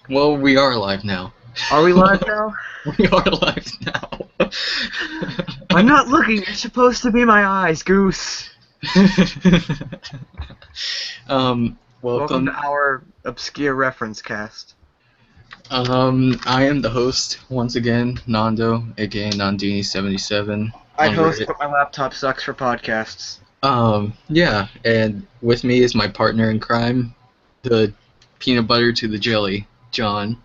Well, we are live now. Are we live now? We are live now. I'm not looking. You're supposed to be my eyes, Goose. Welcome to Welcome. our obscure reference cast. I am the host once again, Nando, aka Nandini77 I'd on host, Reddit. but my laptop sucks for podcasts. Yeah, and with me is my partner in crime, the peanut butter to the jelly, John,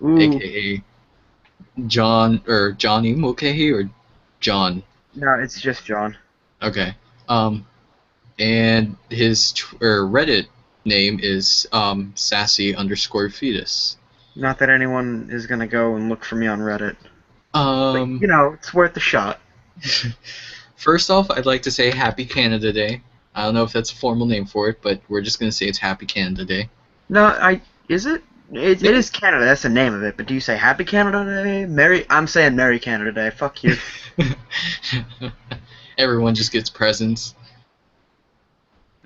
Ooh, aka John or Johnny Mulcahy or John. no, it's just John. Okay. Um, and his Reddit name is sassy underscore fetus. Not that anyone is gonna go and look for me on Reddit, but Um, it's worth a shot. First off, I'd like to say Happy Canada Day. I don't know if that's a formal name for it, but we're just gonna say it's Happy Canada Day. No, is it? It is Canada. That's the name of it. But do you say Happy Canada Day? I'm saying Merry Canada Day. Fuck you. Everyone just gets presents.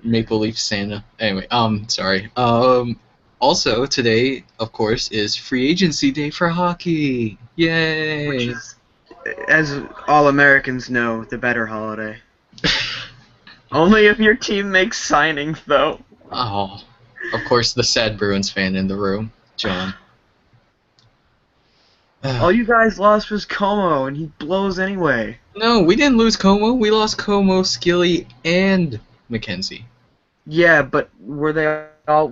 Maple Leaf Santa. Anyway, sorry. Also today, of course, is free agency day for hockey. Which Yay! is, as all Americans know, the better holiday. Only if your team makes signings, though. Oh, of course, the sad Bruins fan in the room, John. All you guys lost was Como, and he blows anyway. No, we didn't lose Como. We lost Como, Skilly, and McKenzie. Yeah, but were they all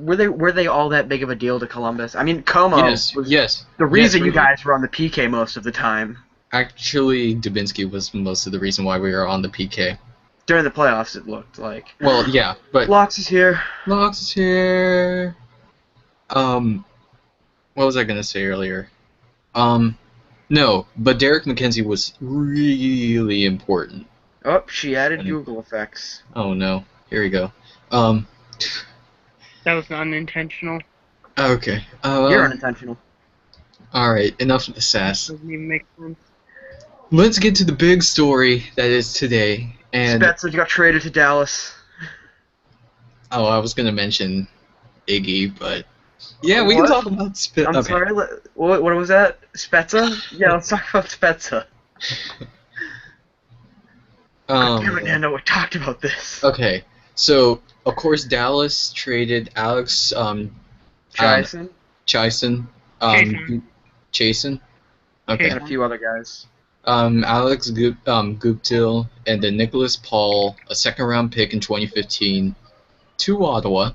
that big of a deal to Columbus? I mean, Como Yes, was yes, the yes, reason you really. guys were on the PK most of the time Actually, Dubinsky was most of the reason why we were on the PK. during the playoffs. It looked like. Well, yeah, but Locks is here. Knox is here. Um, what was I gonna say earlier? Um, no, but Derek McKenzie was really important. Oh, she added And, Google effects. oh no, here we go. Um, That was unintentional. okay. You're unintentional. All right, enough of the sass. Doesn't even make sense. Let's get to the big story that is today. And Spezza got traded to Dallas. oh, I was gonna mention Iggy, but yeah, we can What? talk about I'm Okay. sorry. What was that? Spezza? Yeah, let's talk about Spezza. God damn it, Um. Nando, we talked about this. Okay. So of course Dallas traded Alex Chison Chison Jason. Chasen. Okay. and a few other guys. Alex Guptill and then Nicholas Paul, a second round pick in 2015, to Ottawa.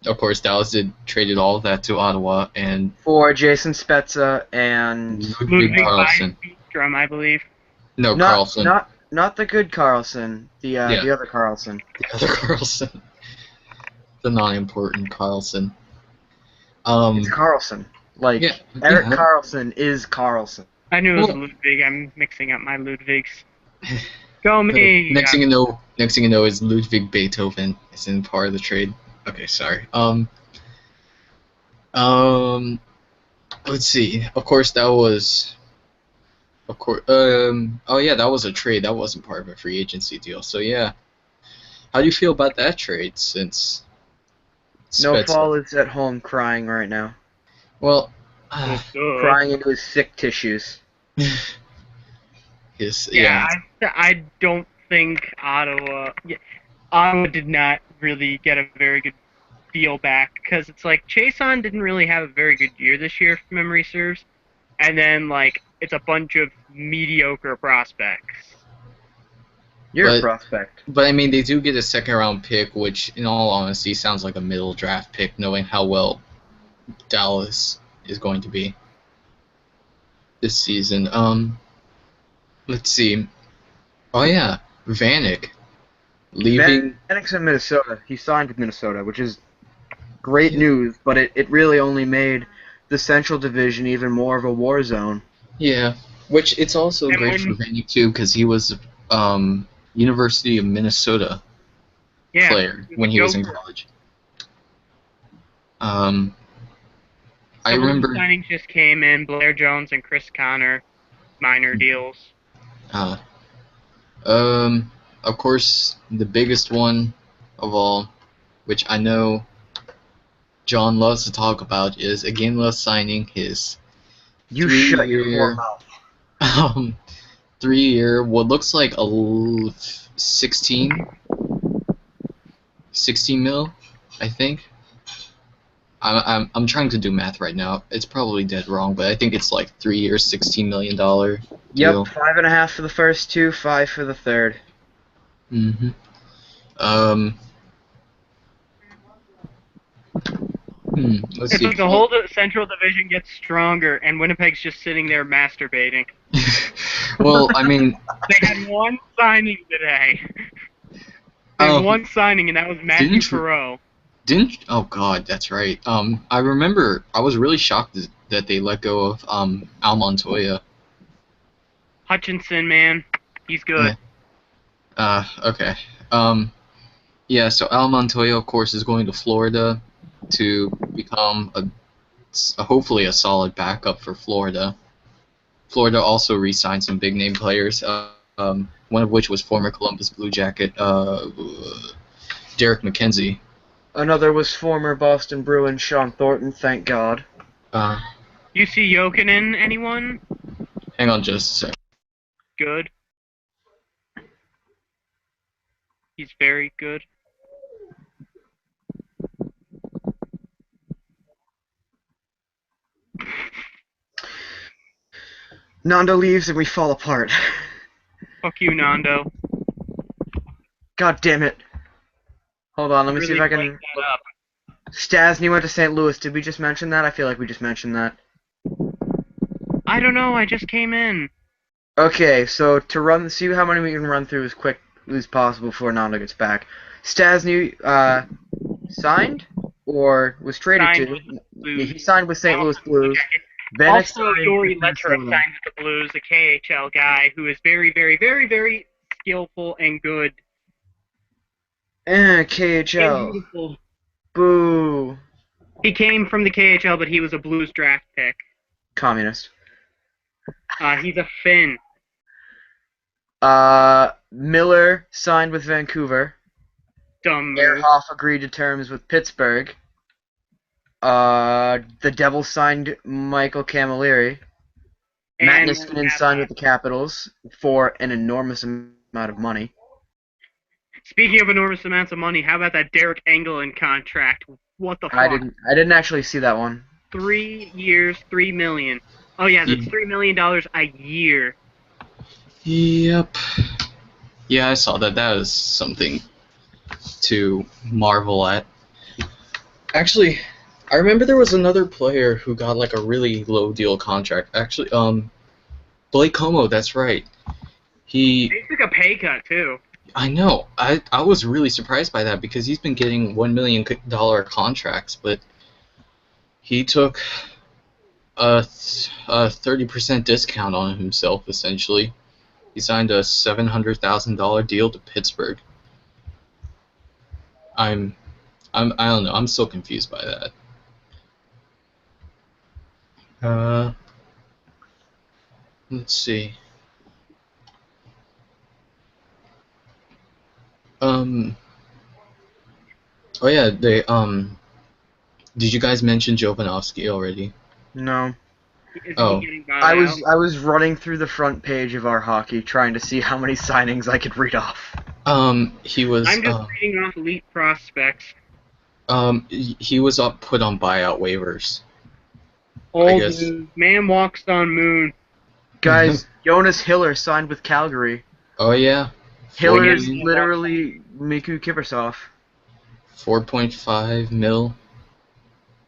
Of course, Dallas traded all of that to Ottawa and For Jason Spezza and Ludwig Ludwig Carlson. Drum, I believe. No, not Carlson. not the good Carlson, the Yeah. the other Carlson. The other Carlson. The non-important Carlson. It's Carlson. Like Yeah. Eric yeah. Carlson is Carlson. I knew it was Well- Ludwig. I'm mixing up my Ludwigs. Go me! Next thing you know is Ludwig Beethoven is in part of the trade. Okay, sorry. Let's see. Of course, that was. Of course. Oh yeah, that was a trade. That wasn't part of a free agency deal. So yeah. How do you feel about that trade? Since. No Spezza- Fall is at home crying right now, Well. crying into his sick tissues. Yeah, I don't think Ottawa. Yeah, Ottawa did not really get a very good deal back because it's like Chason didn't really have a very good year this year, if memory serves, and then like it's a bunch of mediocre prospects. You're a But- prospect. But I mean, they do get a second round pick, which, in all honesty, sounds like a middle draft pick, knowing how well Dallas is going to be this season. Let's see. Oh yeah, Vanek leaving. Vanik's in Minnesota. He signed with Minnesota, which is great news, but it really only made the Central Division even more of a war zone. Yeah, which it's also And great when- for Vanek too, because he was University of Minnesota Yeah, player when he was in Joker. college. I Some remember. signings just came in: Blair Jones and Chris Connor, minor deals. Uh, of course, the biggest one of all, which I know John loves to talk about is Iginla signing his You shut your whore 3-year, mouth. um, 3-year, what looks like a 16 mil, I think. I'm trying to do math right now. It's probably dead wrong, but I think it's like 3 years, $16 million Yep, deal. 5.5 for the first two, 5 for the third. Mm-hmm. Um. Let's It's see. like the whole Central Division gets stronger, and Winnipeg's just sitting there masturbating. Well, I mean, They had one signing today. They had one signing, and that was Matthew Perreault. oh God, that's right. I remember I was really shocked that they let go of Al Montoya. Hutchinson, man, he's good. Okay. Yeah. So Al Montoya, of course, is going to Florida to become hopefully a solid backup for Florida. Florida also re-signed some big name players. One of which was former Columbus Blue Jacket Derek McKenzie. Another was former Boston Bruin Sean Thornton, thank God. You see Jokinen, anyone? Hang on just a sec. Good. He's very good. Nando leaves and we fall apart. Fuck you, Nando. God damn it. Hold on, let me see if I can... That up. Stasny went to St. Louis. Did we just mention that? I feel like we just mentioned that. I don't know, I just came in. Okay, so to see how many we can run through as quick as possible before Nando gets back. Stasny, signed? Or was traded Signed to? with the Blues. Yeah, he signed with St. Louis Blues. Also, Yuri Letrov signed with the Blues, a KHL guy who is very, very, very, very skillful and good. KHL. And beautiful. Boo. He came from the KHL, but he was a Blues draft pick. Communist. He's a Finn. Miller signed with Vancouver. Dumb move. Ehrhoff agreed to terms with Pittsburgh. The Devils signed Michael Camilleri. Matt Niskanen signed with the Capitals for an enormous amount of money. Speaking of enormous amounts of money, how about that Derek Engelland contract? What the fuck? I didn't actually see that one. 3 years, $3 million. Oh yeah, that's $3 million a year. Yep. Yeah, I saw that. That was something to marvel at. Actually, I remember there was another player who got like a really low deal contract. Actually, Blake Como, that's right. He took a pay cut too. I know. I was really surprised by that because he's been getting $1 million contracts, but he took a 30% discount on himself essentially. He signed a $700,000 deal to Pittsburgh. I don't know. I'm so confused by that. Let's see. Oh yeah, they did you guys mention Jovanovski already? No. Oh. I was running through the front page of our hockey trying to see how many signings I could read off. He was I'm just reading off elite prospects. He was put on buyout waivers. Old news. Man walks on moon. Guys, Jonas Hiller signed with Calgary. Oh yeah. Hiller is literally Miku Kiprusoff. 4.5 mil.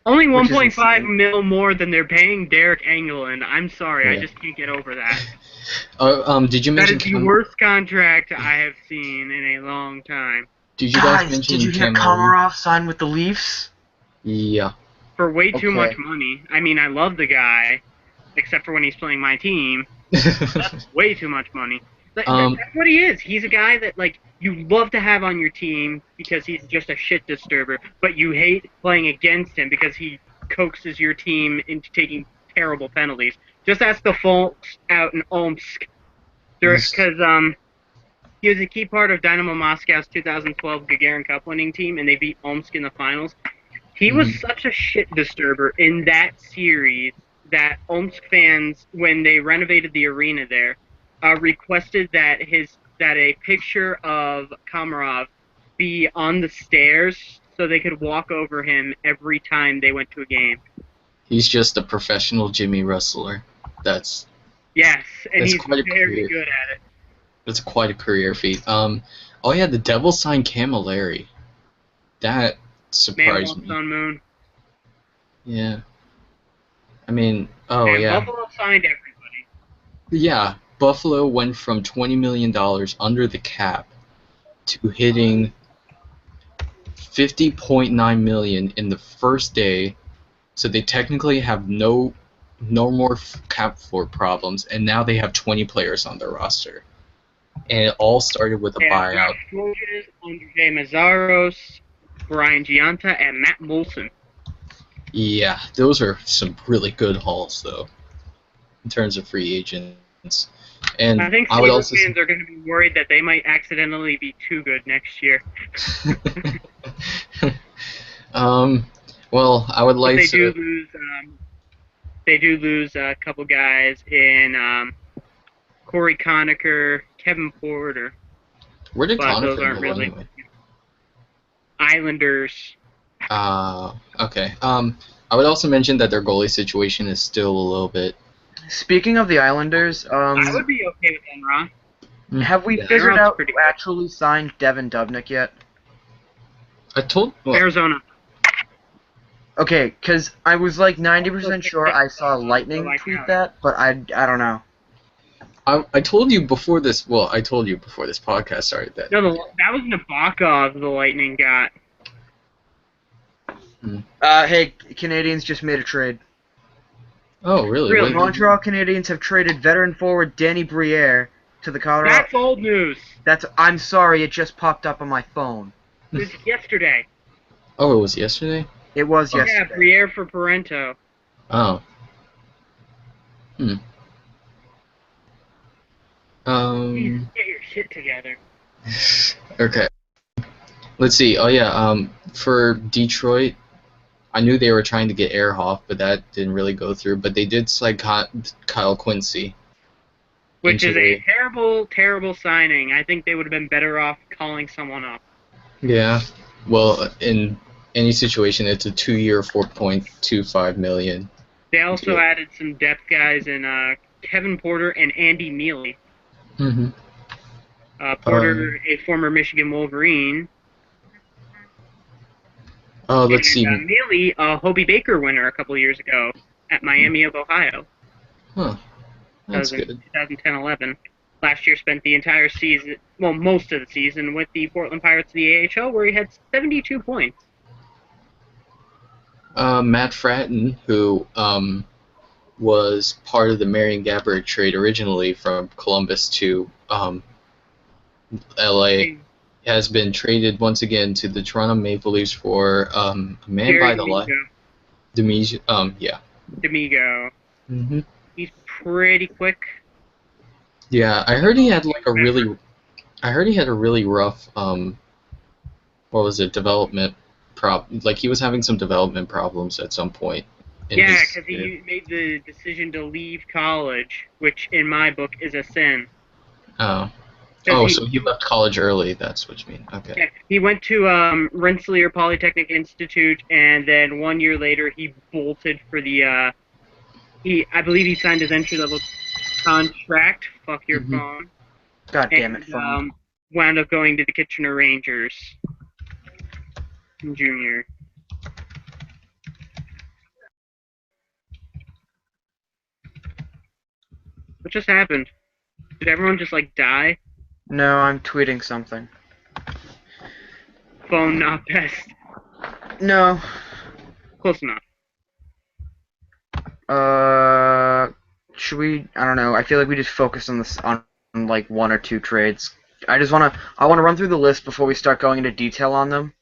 Only 1.5 mil more than they're paying Derek Engelland. I'm sorry, yeah. I just can't get over that. Did you mention that is the worst contract I have seen in a long time. Did you guys mention did you hear Komarov signed with the Leafs? Yeah. For way too much money. I mean, I love the guy, except for when he's playing my team. That's way too much money. That's what he is. He's a guy that, like, you love to have on your team because he's just a shit disturber, but you hate playing against him because he coaxes your team into taking terrible penalties. Just ask the folks out in Omsk. Because he was a key part of Dynamo Moscow's 2012 Gagarin Cup winning team, and they beat Omsk in the finals. He was such a shit disturber in that series that Omsk fans, when they renovated the arena there, requested that a picture of Komarov be on the stairs so they could walk over him every time they went to a game. He's just a professional Jimmy wrestler. That's Yes, and that's he's quite a very career. good at it. That's quite a career feat. Oh yeah, the Devil signed Camilleri. That Man surprised walks me. on moon. Yeah. I mean, oh And yeah. Buffalo signed everybody. Yeah, Buffalo went from $20 million under the cap to hitting $50.9 million in the first day. So they technically have no more cap floor problems, and now they have 20 players on their roster. And it all started with a They have buyout. Josh Georges, Andre Mazzaros, Brian Gianta, and Matt Molson. Yeah, those are some really good hauls, though, in terms of free agents. And I think I would Sabres also fans are going to be worried that they might accidentally be too good next year. Well, I would But like they to. do lose a couple guys in Corey Conacher, Kevin Porter. Where did But those Conacher aren't go really anyway? Islanders. Okay. I would also mention that their goalie situation is still a little bit. Speaking of the Islanders, I would be okay with Enron. have we Yeah. figured Enron's out pretty who good. actually signed Devin Dubnyk yet? Well, Arizona. Okay, because I was like 90% Also, sure I saw Lightning like tweet how- that, but I don't know. I told you before this. Well, I told you before this podcast started that. No, that was Nabokov the Lightning got. Hey, Canadians just made a trade. Oh, really? Really? The Montreal Canadiens have traded veteran forward Danny Briere to the Colorado. That's old news. I'm sorry, it just popped up on my phone. It was yesterday. Oh, it was yesterday. It was Oh. Yeah, yesterday. Briere for Parento. Oh. Please get your shit together. Okay. Let's see. Oh yeah. For Detroit, I knew they were trying to get Ehrhoff, but that didn't really go through. But they did sign Kyle Quincy. Which is into a terrible, terrible signing. I think they would have been better off calling someone up. Yeah. Well, in any situation, it's a 2-year, $4.25 million. They also Yeah. added some depth guys in Kevin Porter and Andy Neely. Mm-hmm. Porter, a former Michigan Wolverine. Oh, let's see. And Neely, a Hobie Baker winner a couple years ago at Miami of Ohio. Huh. That's That was good. in 2010-11. Last year spent the entire season, well, most of the season, with the Portland Pirates of the AHL, where he had 72 points. Matt Fratton, who was part of the Marion Gabbert trade originally from Columbus to LA, has been traded once again to the Toronto Maple Leafs for a man Jerry by the line. Yeah. D'Amigo. Mm-hmm. He's pretty quick. Yeah, I heard he had a really rough what was it, development like he was having some development problems at some point. Yeah, because he made the decision to leave college, which in my book is a sin. So he left college early. That's what you mean. Okay. Yeah, he went to Rensselaer Polytechnic Institute, and then 1 year later he bolted for the. I believe he signed his entry-level contract. Fuck your phone. God damn it, phone. Wound up going to the Kitchener Rangers. Junior. What just happened? Did everyone just die? No, I'm tweeting something. Phone not best. No. Close enough. Should we? I don't know. I feel like we just focus on this on like one or two trades. I want to run through the list before we start going into detail on them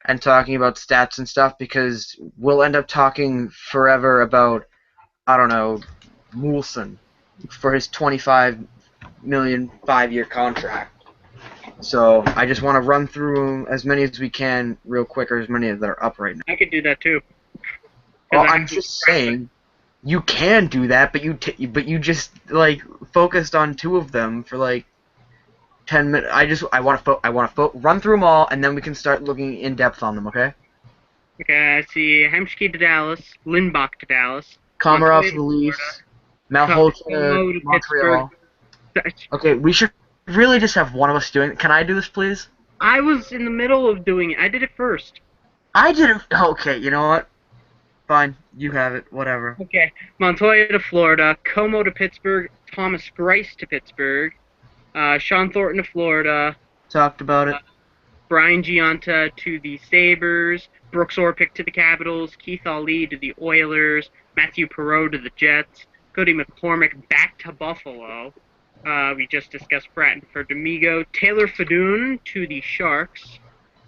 and talking about stats and stuff, because we'll end up talking forever about, I don't know, Moulson for his $25 million 5-year contract. So I just want to run through as many as we can real quick, or as many that are up right now. I could do that too. 'Cause Well, I I'm have to just scrap it. saying you can do that, but you just like focused on 2 of them for like 10 minutes. I want to run through them all, and then we can start looking in depth on them. Okay? Okay, I see Hemsky to Dallas, Lindbach to Dallas, Komarov Montoya to to the Florida, Leafs, Malhotra to Como to Pittsburgh. Montreal. Okay, we should really just have one of us doing it. Can I do this, please? I was in the middle of doing it. I did it first. I didn't. Okay, you know what? Fine, you have it. Whatever. Okay, Montoya to Florida, Como to Pittsburgh, Thomas Greiss to Pittsburgh, Sean Thornton to Florida, Talked about it. Brian Giunta to the Sabres, Brooks Orpik to the Capitals, Keith Ali to the Oilers, Matthew Perreault to the Jets, Cody McCormick back to Buffalo. We just discussed Bratton Domingo. Taylor Fadoon to the Sharks.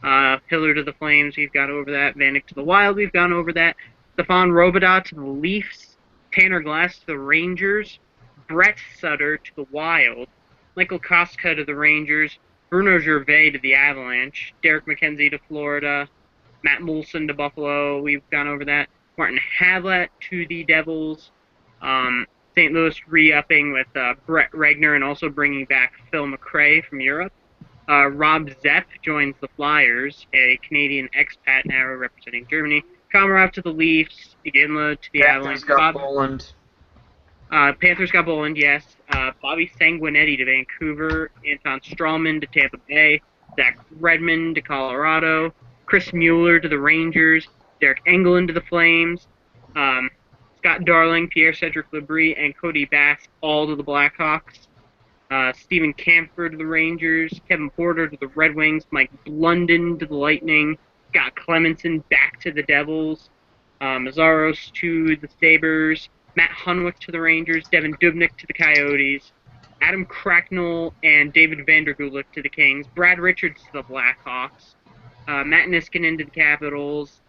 Hiller to the Flames, we've gone over that. Vanek to the Wild, we've gone over that. Stefan Robidas to the Leafs. Tanner Glass to the Rangers. Brett Sutter to the Wild. Michael Koska to the Rangers. Bruno Gervais to the Avalanche. Derek McKenzie to Florida. Matt Moulson to Buffalo, we've gone over that. Martin Havlat to the Devils. St. Louis re-upping with Brett Regner and also bringing back Phil McRae from Europe. Rob Zepp joins the Flyers, a Canadian expat now representing Germany. Komarov to the Leafs, Iginla to the Panthers Avalanche. got Boland. Panthers got Boland, yes. Bobby Sanguinetti to Vancouver. Anton Strawman to Tampa Bay. Zach Redmond to Colorado. Chris Mueller to the Rangers. Derek Engelland to the Flames. Scott Darling, Pierre-Cedric Labrie, and Cody Bass all to the Blackhawks. Stephen Camphor to the Rangers. Kevin Porter to the Red Wings. Mike Blunden to the Lightning. Scott Clemenson back to the Devils. Mazzaros to the Sabres. Matt Hunwick to the Rangers. Devin Dubnyk to the Coyotes. Adam Cracknell and David Vandergulik to the Kings. Brad Richards to the Blackhawks. Matt Niskanen to the Capitals.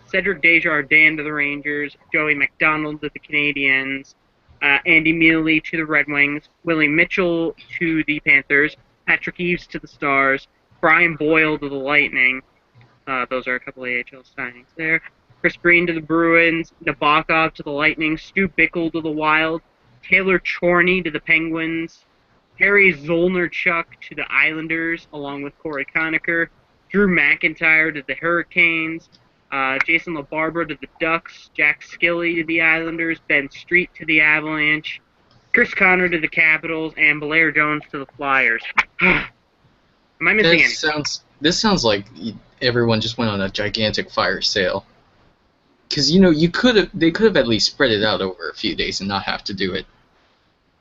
Cedric Desjardins to the Rangers. Joey McDonald to the Canadiens. Andy Mealy to the Red Wings. Willie Mitchell to the Panthers. Patrick Eaves to the Stars. Brian Boyle to the Lightning. Those are a couple of AHL signings there. Chris Breen to the Bruins. Nabokov to the Lightning. Stu Bickle to the Wild. Taylor Chorney to the Penguins. Harry Zolnarchuk to the Islanders, along with Corey Conacher. Drew McIntyre to the Hurricanes. Jason LaBarbera to the Ducks. Jack Skilly to the Islanders. Ben Street to the Avalanche. Chris Connor to the Capitals. And Blair Jones to the Flyers. Am I missing anything? This sounds like everyone just went on a gigantic fire sale. Because they could have at least spread it out over a few days and not have to do it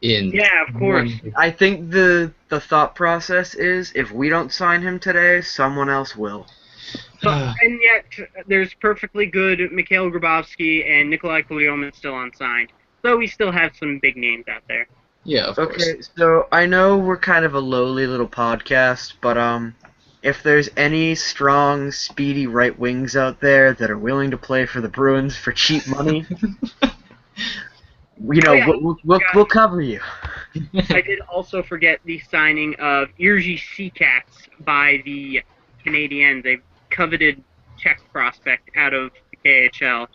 in. Yeah, of course. I think the thought process is if we don't sign him today, someone else will. And yet, there's perfectly good Mikhail Grabowski and Nikolai Kulyomin still unsigned. So we still have some big names out there. Yeah, of course. Okay, so I know we're kind of a lowly little podcast, but if there's any strong, speedy right wings out there that are willing to play for the Bruins for cheap money, we'll cover you. I did also forget the signing of Irji Seacats by the Canadiens, a coveted Czech prospect out of the KHL.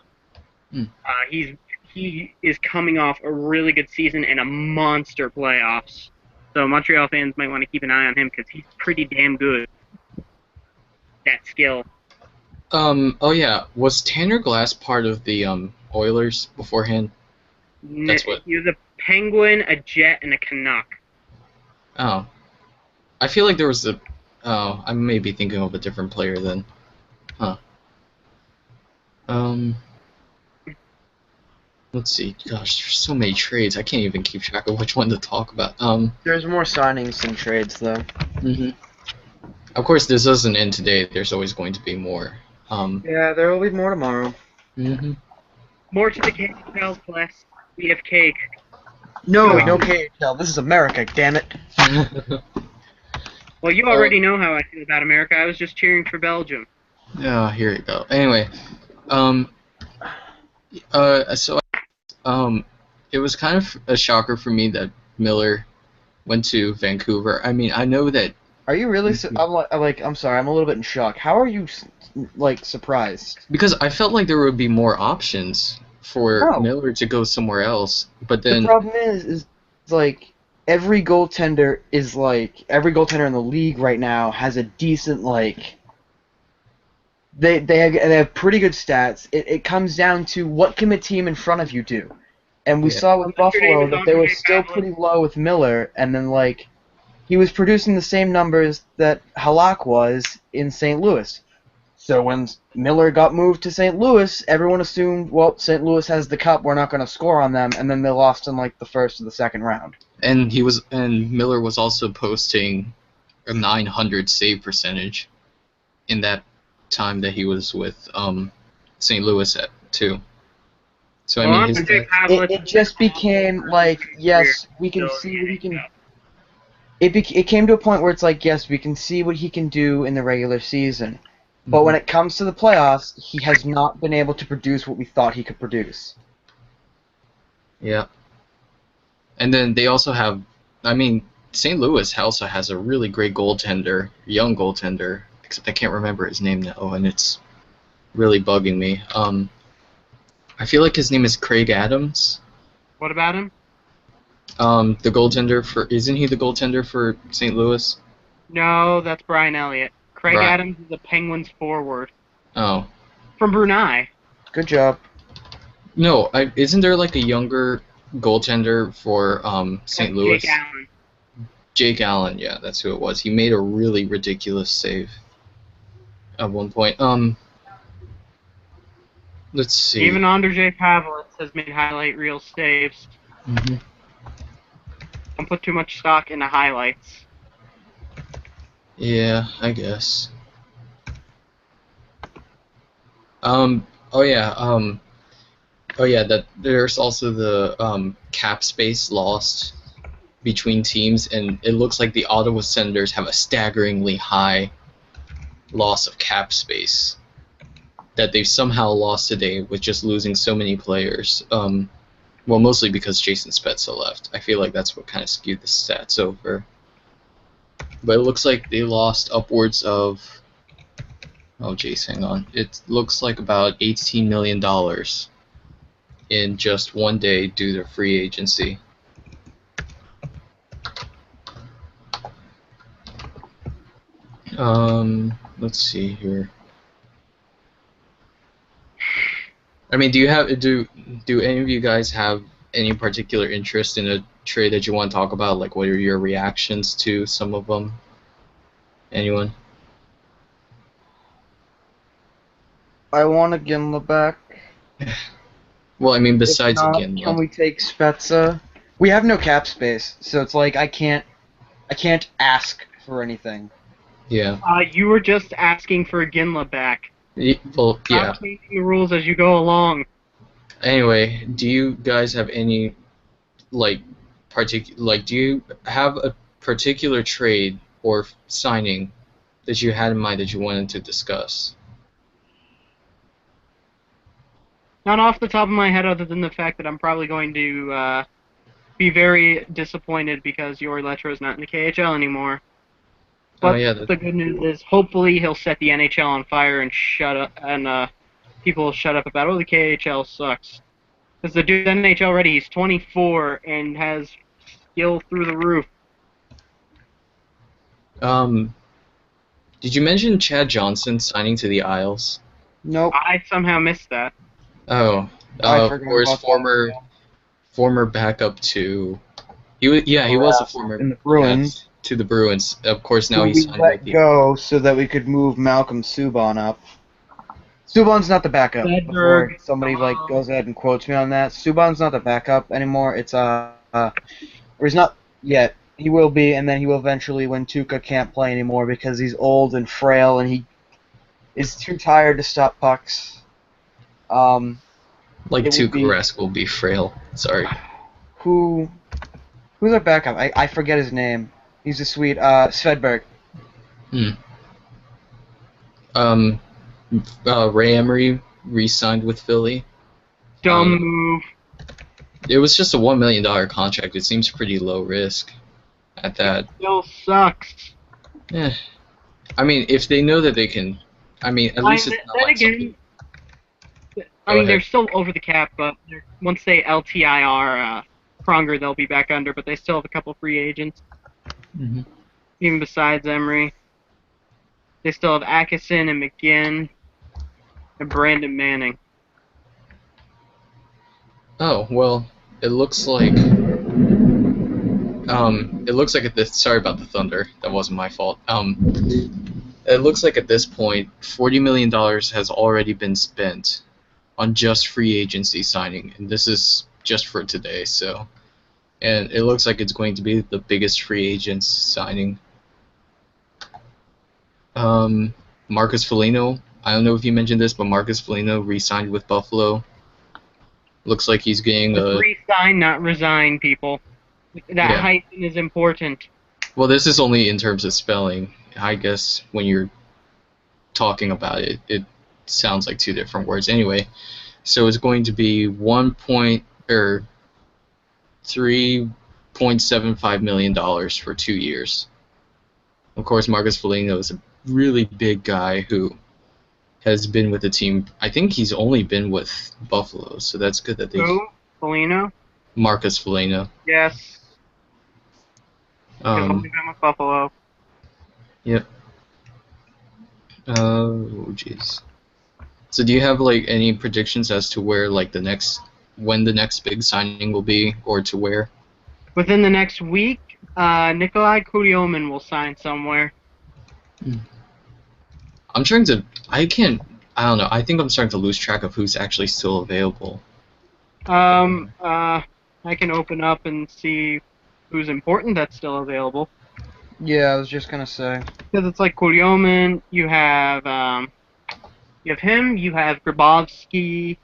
He is coming off a really good season and a monster playoffs. So Montreal fans might want to keep an eye on him because he's pretty damn good. That skill. Oh yeah, was Tanner Glass part of the Oilers beforehand? That's what. He was a Penguin, a Jet, and a Canuck. Oh, I feel like there was a. Oh, I may be thinking of a different player then. Huh. Let's see. Gosh, there's so many trades. I can't even keep track of which one to talk about. There's more signings than trades, though. Mhm. Of course, this doesn't end today. There's always going to be more. Yeah, there will be more tomorrow. Mhm. More to the KHL, less we have cake. No KHL. This is America, damn it. Well, you already know how I feel about America. I was just cheering for Belgium. Yeah, here you go. Anyway, it was kind of a shocker for me that Miller went to Vancouver. I mean, I know that Are you really? Mhm. I'm sorry. I'm a little bit in shock. How are you like surprised? Because I felt like there would be more options for No. Miller to go somewhere else, but The then problem is like every goaltender in the league right now has a decent like they have pretty good stats. It comes down to what can the team in front of you do, and we yeah, saw with Unless your name Buffalo is that they were Andre still Pavlik. pretty low with Miller, and then like he was producing the same numbers that Halak was in St. Louis. So when Miller got moved to St. Louis, everyone assumed, well, St. Louis has the cup, we're not going to score on them, and then they lost in like the first or the second round. and Miller was also posting a 900 save percentage in that time that he was with St. Louis at too. So I Well, mean his Andre stats. Pavlik It is just became like, career yes, we can still in see what he the can. NHL. It came to a point where it's like, yes, we can see what he can do in the regular season, but when Mhm. it comes to the playoffs, he has not been able to produce what we thought he could produce. Yeah, and then they also have. I mean, St. Louis also has a really great goaltender, young goaltender. Except I can't remember his name now, and it's really bugging me. I feel like his name is Craig Adams. What about him? The goaltender for isn't he the goaltender for St. Louis? No, that's Brian Elliott. Craig Right. Adams is the Penguins forward Oh from Brunei. Good job. no, isn't there like a younger goaltender for That's St. Jake Louis? Allen. Jake Allen, yeah, that's who it was. He made a really ridiculous save at one point. Let's see. Even Andre Pavlik has made highlight reel saves. hmm Don't put too much stock into highlights. Yeah, I guess. Um. Oh yeah. Oh yeah. That there's also the cap space lost between teams, and it looks like the Ottawa Senators have a staggeringly high loss of cap space that they've somehow lost today with just losing so many players. Well, mostly because Jason Spezza left. I feel like that's what kind of skewed the stats over. But it looks like they lost upwards of. Oh, jeez, hang on. It looks like about $18 million in just one day due to free agency. Let's see here. I mean, do any of you guys have any particular interest in a trade that you want to talk about? Like, what are your reactions to some of them? Anyone? I want a Ginla back. Well, I mean, If besides not, again, can we take Spezza? We have no cap space, so it's like I can't ask for anything. yeah. You were just asking for Ginla back. Well, yeah. Stop changing the rules as you go along. Anyway, do you guys have any like do you have a particular trade or signing that you had in mind that you wanted to discuss? Not off the top of my head, other than the fact that I'm probably going to be very disappointed because Yori Letro is not in the KHL anymore. Oh But yeah, the good news is, hopefully, he'll set the NHL on fire and shut up, and people will shut up about, oh, the KHL sucks. Because the dude's NHL ready. He's 24 and has skill through the roof. um did you mention Chad Johnson signing to the Isles? Nope, I somehow missed that. Oh, I of forgot course, about that. former backup to he was a Rask former in the Bruins, to the Bruins. Of course, now who he's we signed with let the go so that we could move Malcolm Subban up. Subban's not the backup. Bedberg, Before somebody like hello. goes ahead and quotes me on that, Subban's not the backup anymore. It's or he's not yet. He will be, and then he will eventually when Tuca can't play anymore because he's old and frail and he is too tired to stop pucks. Um, like it would Tuukka be Rask will be frail. Sorry. who who's our backup? I forget his name. He's a sweet Svedberg. Hmm. Um, Ray Emery re-signed with Philly. Dumb move. It was just a $1 million contract. It seems pretty low risk at that. Still sucks. Eh. I mean, if they know that they can, I mean, at least it's not Then like again, something. I Go mean, they're ahead. still over the cap, but once they LTIR Pronger, they'll be back under. But they still have a couple free agents, Hmm. even besides Emery. They still have Atkinson and McGinn and Brandon Manning. Oh well, it looks like at this. Sorry about the thunder. That wasn't my fault. It looks like at this point, $40 million has already been spent on just free agency signing, and this is just for today. So, and it looks like it's going to be the biggest free agents signing. Um, Marcus Foligno. I don't know if you mentioned this, but Marcus Foligno re-signed with Buffalo. Looks like he's getting It's a re-sign, not resign, people. That yeah. hyphen is important. Well, this is only in terms of spelling. I guess when you're talking about it, it sounds like two different words. Anyway, so it's going to be 3.75 million dollars for 2 years. Of course, Marcus Foligno is a really big guy who has been with the team. I think he's only been with Buffalo, so that's good that they Who? Polino? Marcus Foligno. Yes. He's only Um, been with Buffalo. yep. Oh, jeez. So do you have like any predictions as to where like when the next big signing will be, or to where? Within the next week, Nikolai Kudiomin will sign somewhere. I'm trying to. I can't. I don't know. I think I'm starting to lose track of who's actually still available. I can open up and see who's important that's still available. Yeah, I was just gonna say. Because it's like Kudiomin, you have him, you have Grabowski,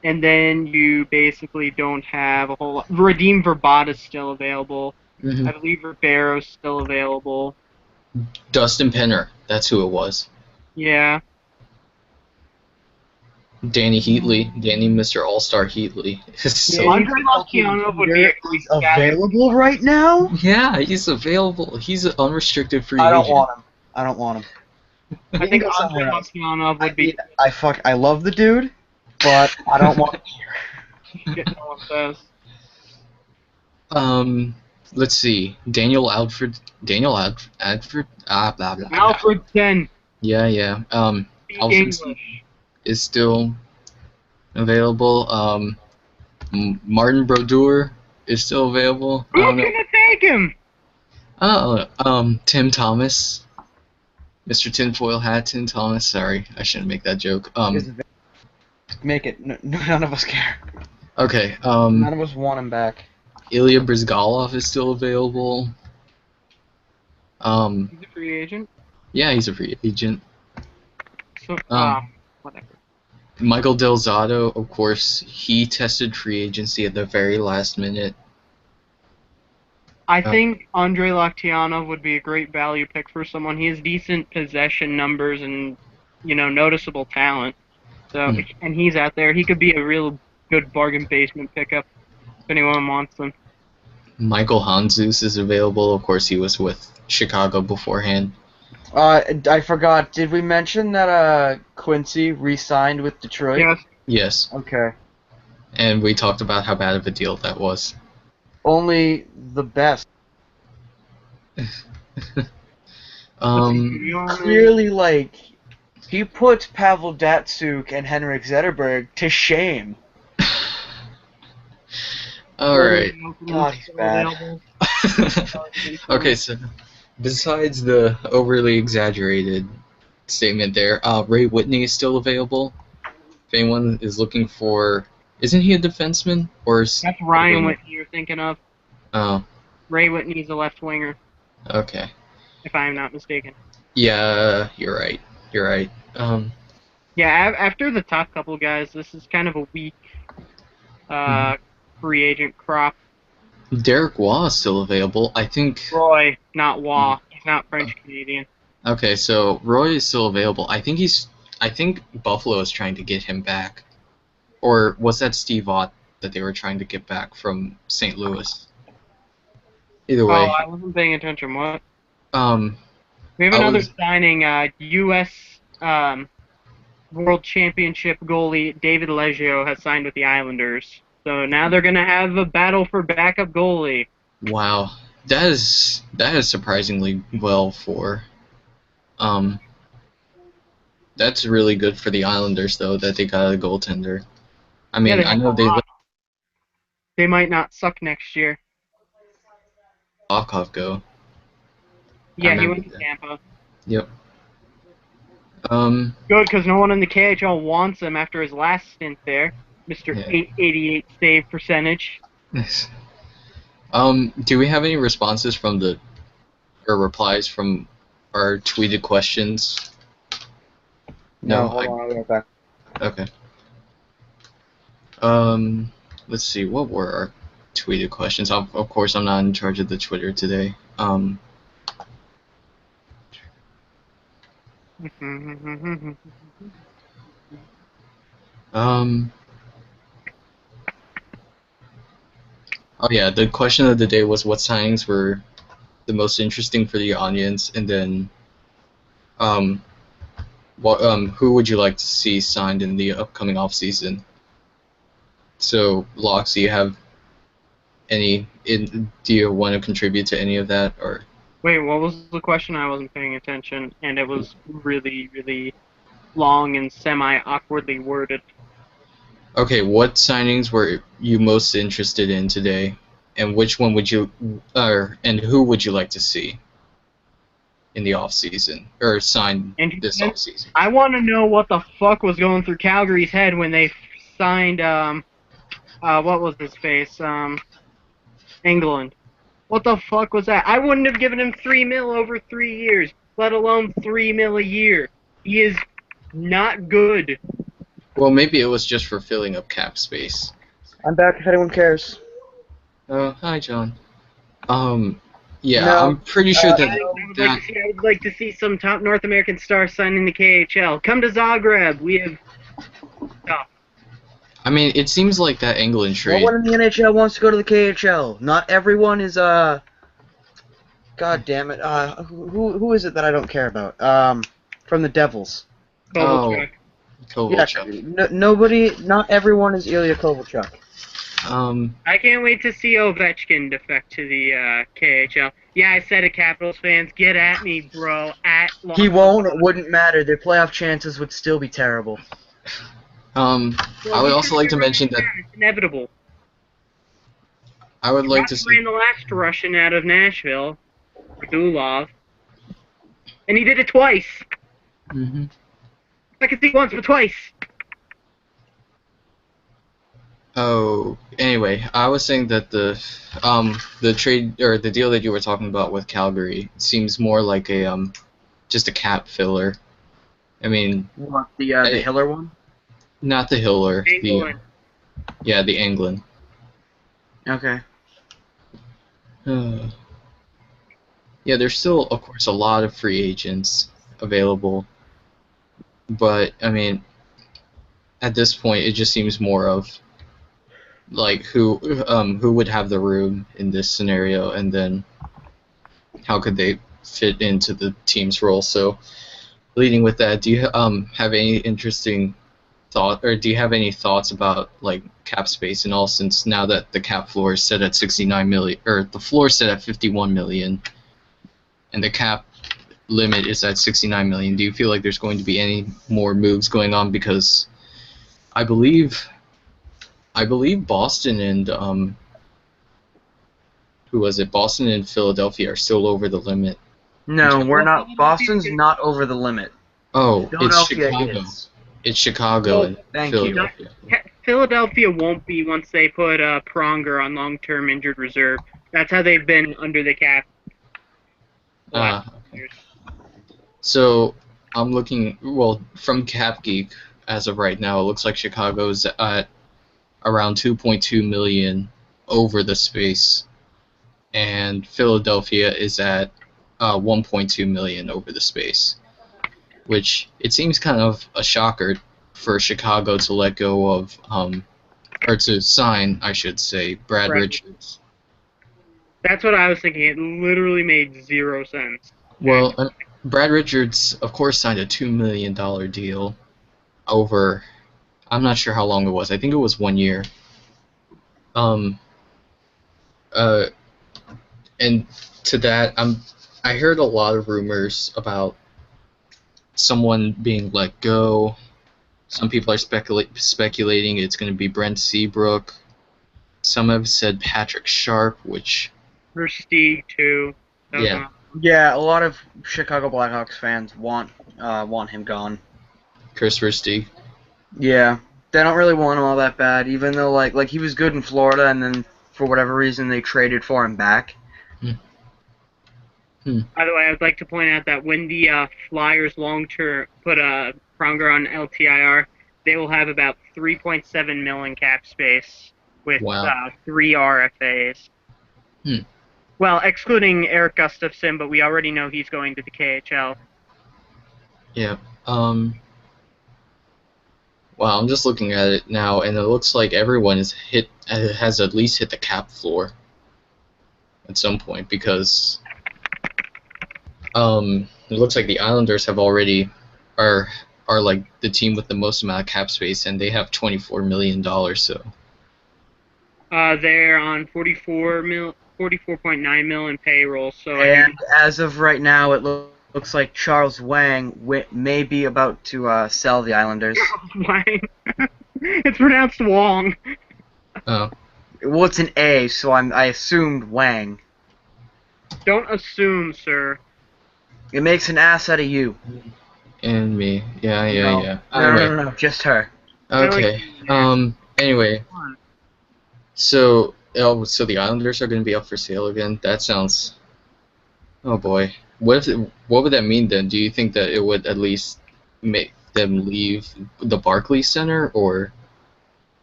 and then you basically don't have a whole lot. Radim Verbata's still available. Hmm. I believe Ribeiro's still available. Dustin Penner. That's who it was. Yeah. Danny Heatley. Danny Mr. All-Star Heatley. So Andre Marciano would be a great is guy. available right now. yeah, he's available. He's an unrestricted free I don't agent. want him. I don't want him. I He think can go Andre somewhere else. Marciano would be. I love the dude, but I don't want him here. Shit, no one says. Let's see. Daniel Alfred. Blah blah blah. Alfred Sen. Yeah, yeah. Speak Alfredson English. is still available. Martin Brodeur is still available. I Who's don't know. gonna take him? Tim Thomas, Mr. Tinfoil Hat, Tim Thomas. Sorry, I shouldn't make that joke. Make it. None of us care. Okay. None of us want him back. Ilya Brizgalov is still available. He's a free agent. Yeah, he's a free agent. So, Um, whatever. Michael Del Zotto, of course, he tested free agency at the very last minute. I think Andre Lactiano would be a great value pick for someone. He has decent possession numbers and, noticeable talent. So, and he's out there. He could be a real good bargain basement pickup if anyone wants them. Michael Hanzus is available. Of course, he was with Chicago beforehand. I forgot. Did we mention that Quincy re-signed with Detroit? Yes. Yes, Okay. and we talked about how bad of a deal that was. Only the best. Clearly, like, he puts Pavel Datsuk and Henrik Zetterberg to shame. All right. God, he's bad. Okay, so besides the overly exaggerated statement there, Ray Whitney is still available. If anyone is looking for, isn't he a defenseman or? That's Ryan Whitney you're thinking of. Oh. Ray Whitney's a left winger, Okay. if I am not mistaken. Yeah, you're right. You're right. Yeah, after the top couple guys, this is kind of a weak free agent crop. Derek Waugh is still available. I think. Roy, not Waugh. He's not French Canadian. Okay, so Roy is still available. I think Buffalo is trying to get him back, or was that Steve Ott that they were trying to get back from St. Louis? Either way. Oh, I wasn't paying attention. What? We have I another was signing, U.S. World Championship goalie David Leggio has signed with the Islanders. So now they're going to have a battle for backup goalie. wow. That is surprisingly well for um. That's really good for the Islanders though that they got a goaltender. I Yeah, mean, they I have know a they lot. let They might not suck next year. Volkov go. I Yeah, he remember went to that. Tampa. Yep. Um. Good, because no one in the KHL wants him after his last stint there. Mr. Yeah. 888 save percentage. Do we have any responses from the or replies from our tweeted questions? No, No. hold on, I'll be right back. Okay. Um. Let's see. What were our tweeted questions? Of course, I'm not in charge of the Twitter today. Um. Oh yeah, the question of the day was what signings were the most interesting for the audience, and then um, who would you like to see signed in the upcoming off season? So, Lox, do you have any? Do you want to contribute to any of that, or? Wait, what was the question? I wasn't paying attention, and it was really, really long and semi-awkwardly worded. Okay, what signings were you most interested in today, and which one would you, and who would you like to see in the off season or signed this Interesting. off season? I want to know what the fuck was going through Calgary's head when they signed, what was his face? England. What the fuck was that? I wouldn't have given him $3 million over 3 years, let alone $3 million a year. He is not good. Well, maybe it was just for filling up cap space. I'm back if anyone cares. Oh, hi, John. Yeah, No, I'm pretty sure that I would like to see some top North American stars sign in the KHL. Come to Zagreb. We have. Oh, I mean, it seems like that England No trade. one in the NHL wants to go to the KHL. Not everyone is God damn it. Who is it that I don't care about? From the Devils. Oh, Kovalchuk. Yeah, Kovalchuk. nobody. Not everyone is Ilya Kovalchuk. I can't wait to see Ovechkin defect to the KHL. Yeah, I said it, Capitals fans. Get at me, bro. He won't. It wouldn't matter. Their playoff chances would still be terrible. Well, I would also like to mention that it's inevitable. I would like to Russ see. ran the last Russian out of Nashville, Radulov, and he did it twice. Hmm. I can see once, but twice. Oh, anyway, I was saying that the trade or the deal that you were talking about with Calgary seems more like a just a cap filler. I mean, What the Hiller one? not the Hiller, England. the England. Okay. Yeah, there's still, of course, a lot of free agents available, but I mean, at this point, it just seems more of like who would have the room in this scenario, and then how could they fit into the team's role. So, leading with that, do you have any interesting thought, or do you have any thoughts about like cap space and all? Since now that the cap floor is set at 69 million, or the floor is set at 51 million, and the cap limit is at 69 million, do you feel like there's going to be any more moves going on? Because I believe Boston and who was it? Boston and Philadelphia are still over the limit. No, we're not. Boston's not over the limit. Oh, it's Philadelphia Chicago. is. It's Chicago and Thank you. Philadelphia. Philadelphia won't be once they put Pronger on long-term injured reserve. That's how they've been under the cap. The last Okay. years. So I'm looking, well, from CapGeek as of right now, it looks like Chicago's at around 2.2 million over the space, and Philadelphia is at 1.2 million over the space, which it seems kind of a shocker for Chicago to let go of, or to sign, I should say, Brad Richards. That's what I was thinking. It literally made zero sense. Well, Brad Richards, of course, signed a $2 million deal over. I'm not sure how long it was. I think it was 1 year. Um. Uh. And to that, I heard a lot of rumors about someone being let go. Some people are speculating it's going to be Brent Seabrook. Some have said Patrick Sharp, which Versteeg too. yeah, Yeah, a lot of Chicago Blackhawks fans want him gone. Chris Versteeg. Yeah, they don't really want him all that bad, even though like he was good in Florida, and then for whatever reason they traded for him back. By the way, I would like to point out that when the Flyers long-term put Pronger on LTIR, they will have about 3.7 million cap space with Wow. 3 RFAs. Hmm. Well, excluding Eric Gustafsson, but we already know he's going to the KHL. Yeah. Wow, I'm just looking at it now, and it looks like everyone has at least hit the cap floor at some point because it looks like the Islanders have already are like the team with the most amount of cap space, and they have $24 million. So They're on 44.9 mil in payroll. So And as of right now, it looks like Charles Wang may be about to sell the Islanders. Wang. It's pronounced Wong. oh Well, it's an A, so I assumed Wang. Don't assume, sir. It makes an ass out of you. and me, yeah. No, Anyway, no, just her. okay. Anyway, so the Islanders are going to be up for sale again. That sounds. Oh boy, what would that mean then? Do you think that it would at least make them leave the Barclays Center, or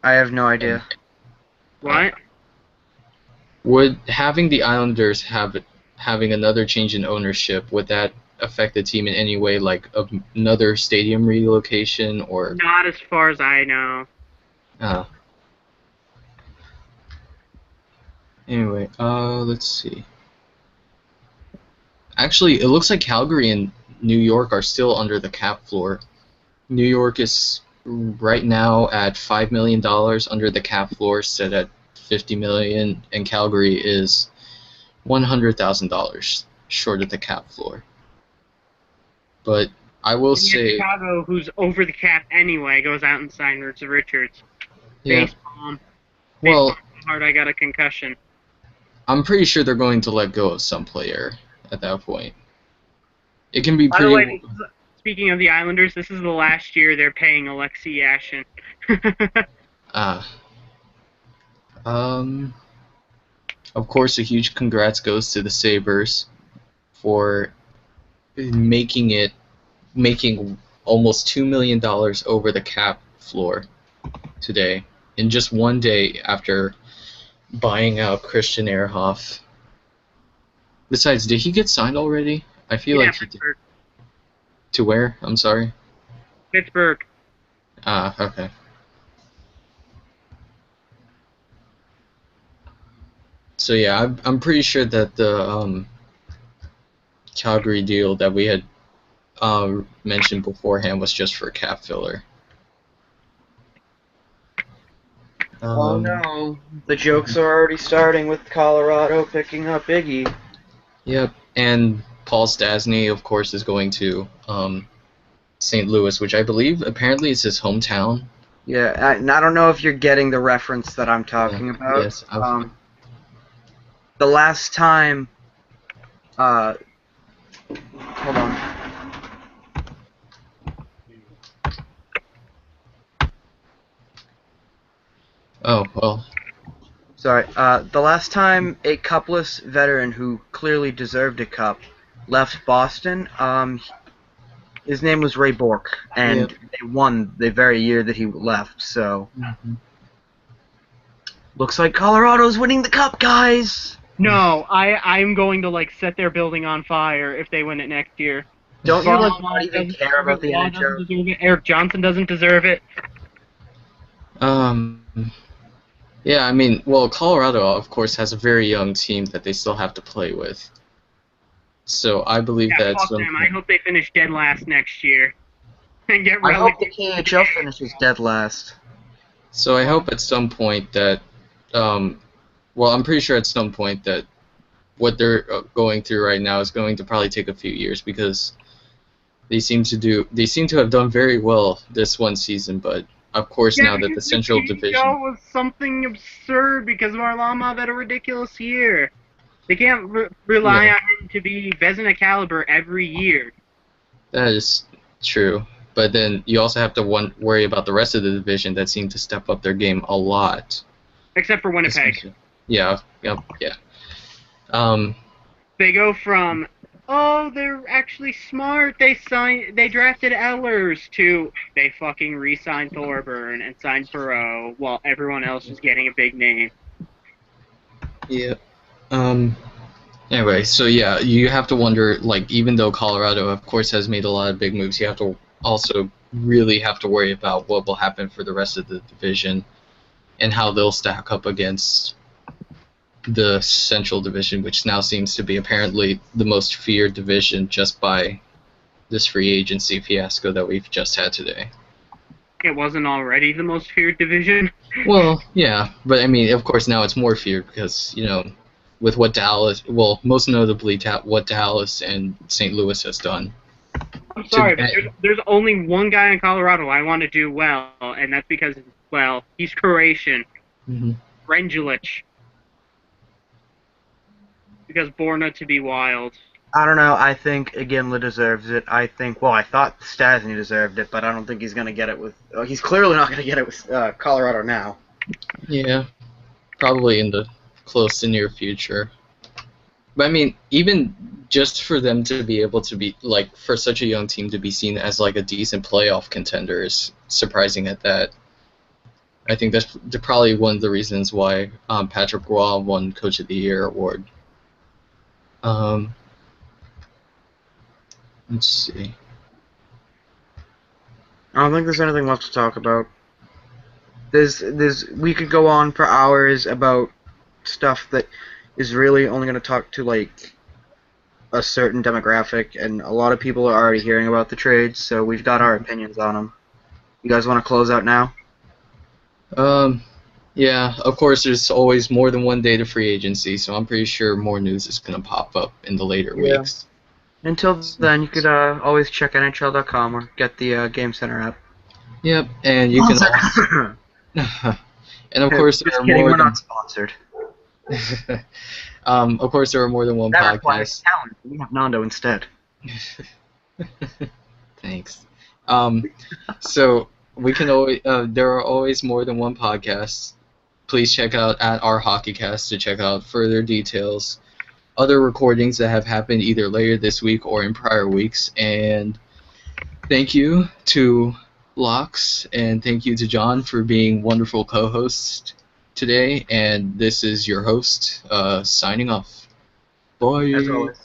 I have no idea. What? would having the Islanders having another change in ownership, would that affect the team in any way, like another stadium relocation, or Not as far as I know. anyway, let's see. Actually, it looks like Calgary and New York are still under the cap floor. New York is right now at $5 million under the cap floor, set at $50 million, and Calgary is $100,000 short of the cap floor. But I will And yet say, Chicago, who's over the cap anyway, goes out and signs Richards. yeah, Baseball. well, Baseball hard. I got a concussion. I'm pretty sure they're going to let go of some player at that point. It can be By the pretty. way, speaking of the Islanders, this is the last year they're paying Alexei Yashin. Of course, a huge congrats goes to the Sabres for making almost $2 million over the cap floor today in just one day after buying out Christian Ehrhoff. Besides, did he get signed already? I feel like he did. Pittsburgh. To where? I'm sorry. Pittsburgh. Okay. So yeah, I'm pretty sure that the Calgary deal that we had mentioned beforehand was just for cap filler. Oh no, the jokes are already starting with Colorado picking up Iggy. Yep, and Paul Stastny, of course, is going to St. Louis, which I believe apparently is his hometown. Yeah, and I don't know if you're getting the reference that I'm talking about. Yes. The last time, hold on. Oh well. Sorry. The last time a cupless veteran who clearly deserved a cup left Boston, his name was Ray Bourque, and they won the very year that he left. So, looks like Colorado's winning the cup, guys. No, I'm going to set their building on fire if they win it next year. Don't you not even care about the NHL? Eric Johnson doesn't deserve it. Yeah, I mean, well, Colorado, of course, has a very young team that they still have to play with. So I believe Yeah, that fuck them. I hope they finish dead last next year and get I hope the relegated. KHL finishes dead last. So I hope at some point that, well, I'm pretty sure at some point that what they're going through right now is going to probably take a few years because they seem to have done very well this one season, but of course Yeah, now that the because the Central Division, KHL was something absurd because Varlamov had a ridiculous year. They can't rely yeah, on him to be Vezina caliber every year. that is true. But then you also have to worry about the rest of the division that seem to step up their game a lot. Except for Winnipeg. Especially, yeah, yeah. Um, They go from, oh, they're actually smart, they drafted Ellers, to they fucking re-signed Thorburn and signed Perot while everyone else is getting a big name. yeah. Um, Anyway, so yeah, you have to wonder, like, even though Colorado, of course, has made a lot of big moves, you have to also really have to worry about what will happen for the rest of the division and how they'll stack up against the Central Division, which now seems to be apparently the most feared division just by this free agency fiasco that we've just had today. It wasn't already the most feared division. Well, yeah, but I mean, of course, now it's more feared because, with what Dallas, well, most notably what Dallas and St. Louis has done. I'm sorry, but there's only one guy in Colorado I want to do well, and that's because, well, he's Croatian. Mm-hmm. Renjulic. Because Borna to be wild. I don't know. I think Iginla deserves it. I thought Stasny deserved it, but I don't think he's going to get it with... he's clearly not going to get it with Colorado now. Yeah, probably in the close to near future. But I mean, even just for them to be able to be, like, for such a young team to be seen as, like, a decent playoff contender is surprising at that. I think that's probably one of the reasons why Patrick Roy won Coach of the Year award. Let's see. I don't think there's anything left to talk about. We could go on for hours about stuff that is really only going to talk to, like, a certain demographic, and a lot of people are already hearing about the trades, so we've got our opinions on them. You guys want to close out now? Yeah, of course, there's always more than one day to free agency, so I'm pretty sure more news is going to pop up in the later weeks. Until then, you could always check NHL.com or get the Game Center app. Yep, and you can also... and of course, there are more we're than... not sponsored. Of course, there are more than one podcast. We have Nando instead. Thanks. So we can always there are always more than one podcast. Please check out at our HockeyCast to check out further details, other recordings that have happened either later this week or in prior weeks. And thank you to Locks and thank you to John for being wonderful co-hosts today. And this is your host signing off. Bye. As always.